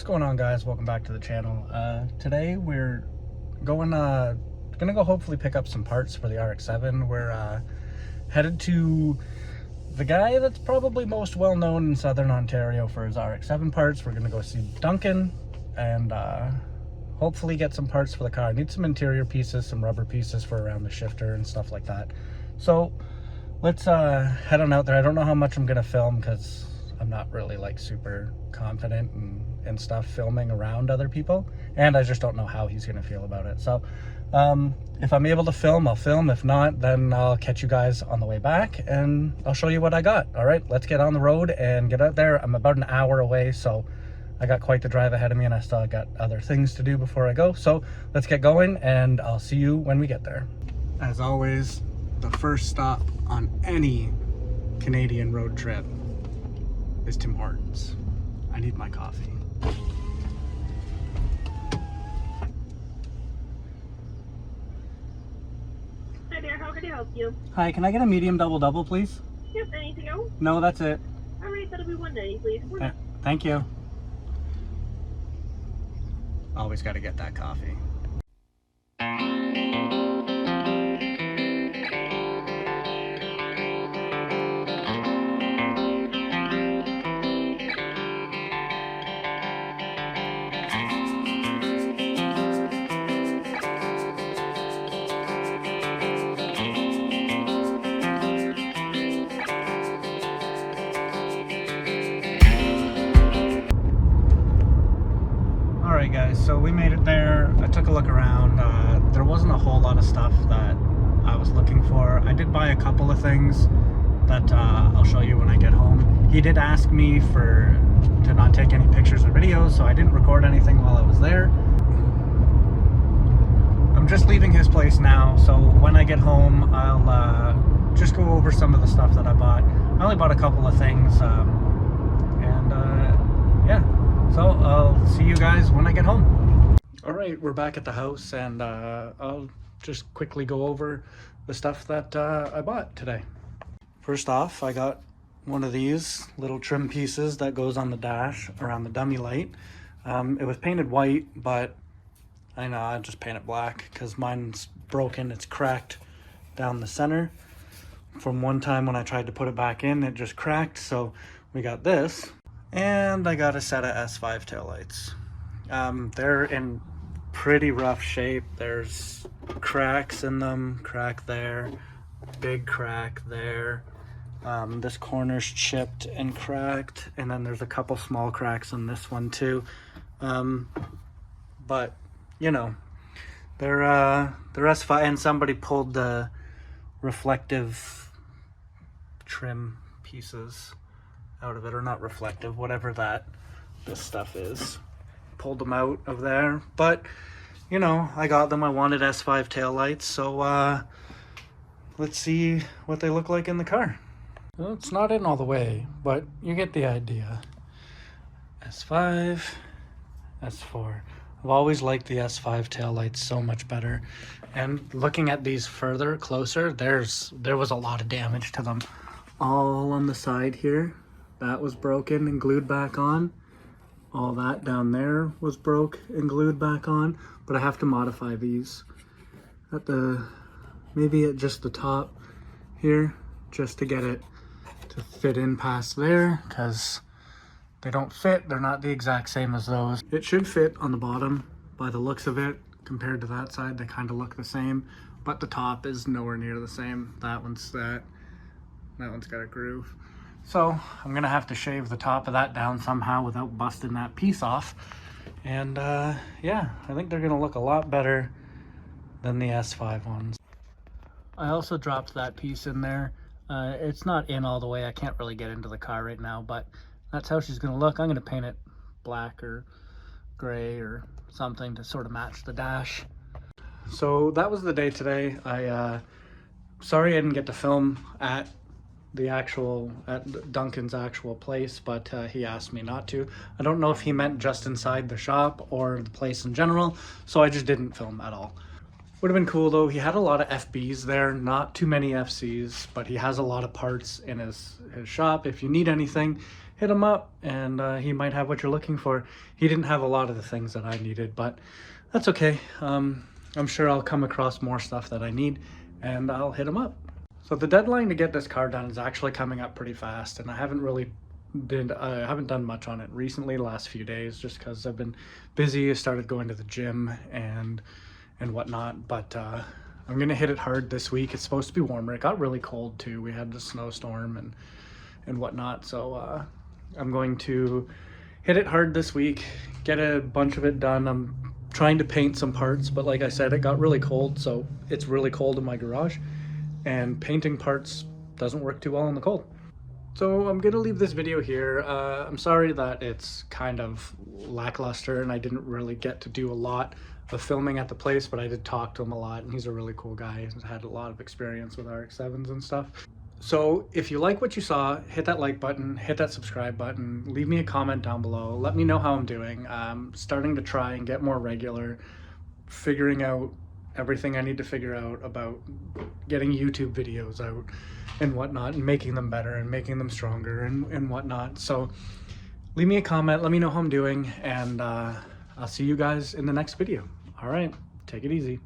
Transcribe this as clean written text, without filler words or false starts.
What's going on, guys? Welcome back to the channel. Today we're gonna go hopefully pick up some parts for the RX-7. We're headed to the guy that's probably most well known in Southern Ontario for his RX-7 parts. We're gonna go see Duncan and hopefully get some parts for the car. I need some interior pieces, some rubber pieces for around the shifter and stuff like that. So let's head on out there. I don't know how much I'm gonna film because I'm not really like super confident and stuff filming around other people, and I just don't know how he's gonna feel about it. So if I'm able to film, I'll film. If not, then I'll catch you guys on the way back and I'll show you what I got. All right, let's get on the road and get out there. I'm about an hour away, so I got quite the drive ahead of me and I still got other things to do before I go. So let's get going and I'll see you when we get there. As always, the first stop on any Canadian road trip is Tim Hortons. I need my coffee. Hi there, how can I help you? Hi, can I get a medium double, please? Yep, anything else? No, that's it. Alright, that'll be $1.90, please. Thank you. Always got to get that coffee. Alright guys, so we made it there. I took a look around. There wasn't a whole lot of stuff that I was looking for. I did buy a couple of things that I'll show you when I get home. He did ask me to not take any pictures or videos, so I didn't record anything while I was there. I'm just leaving his place now, so when I get home I'll just go over some of the stuff that I bought. I only bought a couple of things, yeah. So I'll see you guys when I get home. All right, we're back at the house and I'll just quickly go over the stuff that I bought today. First off, I got one of these little trim pieces that goes on the dash around the dummy light. It was painted white, but I know I just paint it black because mine's broken. It's cracked down the center. From one time when I tried to put it back in, it just cracked. So we got this. And I got a set of S5 taillights. They're in pretty rough shape. There's cracks in them, crack there, big crack there. This corner's chipped and cracked, and then there's a couple small cracks in this one too. But you know, they're S5, and somebody pulled the reflective trim pieces out of it, or not reflective, whatever this stuff is. Pulled them out of there, but you know, I got them. I wanted S5 taillights, so let's see what they look like in the car. Well, it's not in all the way, but you get the idea. S5, S4. I've always liked the S5 taillights so much better, and looking at these closer, there was a lot of damage to them. All on the side here, that was broken and glued back on. All that down there was broke and glued back on, but I have to modify these maybe at just the top here, just to get it to fit in past there, because they don't fit. They're not the exact same as those. It should fit on the bottom by the looks of it. Compared to that side, they kind of look the same, but the top is nowhere near the same. That one's got a groove. So I'm gonna have to shave the top of that down somehow without busting that piece off. And yeah, I think they're gonna look a lot better than the S5 ones. I also dropped that piece in there. It's not in all the way. I can't really get into the car right now, but that's how she's gonna look. I'm gonna paint it black or gray or something to sort of match the dash. So that was the day today. Sorry I didn't get to film at Duncan's actual place, but he asked me not to. I don't know if he meant just inside the shop or the place in general, so I just didn't film at all. Would have been cool though. He had a lot of FBs there, not too many FCs, but he has a lot of parts in his shop. If you need anything, hit him up and he might have what you're looking for. He didn't have a lot of the things that I needed, but that's okay. I'm sure I'll come across more stuff that I need and I'll hit him up. So the deadline to get this car done is actually coming up pretty fast, and I haven't done much on it recently, the last few days, just because I've been busy. I started going to the gym and whatnot, but I'm gonna hit it hard this week. It's supposed to be warmer. It got really cold too. We had the snowstorm and whatnot, so I'm going to hit it hard this week, get a bunch of it done. I'm trying to paint some parts, but like I said, it got really cold, so it's really cold in my garage, and painting parts doesn't work too well in the cold. So I'm gonna leave this video here. I'm sorry that it's kind of lackluster and I didn't really get to do a lot of filming at the place, but I did talk to him a lot, and he's a really cool guy. He's had a lot of experience with RX-7s and stuff. So if you like what you saw, hit that like button, hit that subscribe button, leave me a comment down below. Let me know how I'm doing. I'm starting to try and get more regular, figuring out everything I need to figure out about getting YouTube videos out and whatnot, and making them better and making them stronger and whatnot. So leave me a comment, let me know how I'm doing, and I'll see you guys in the next video. All right, take it easy.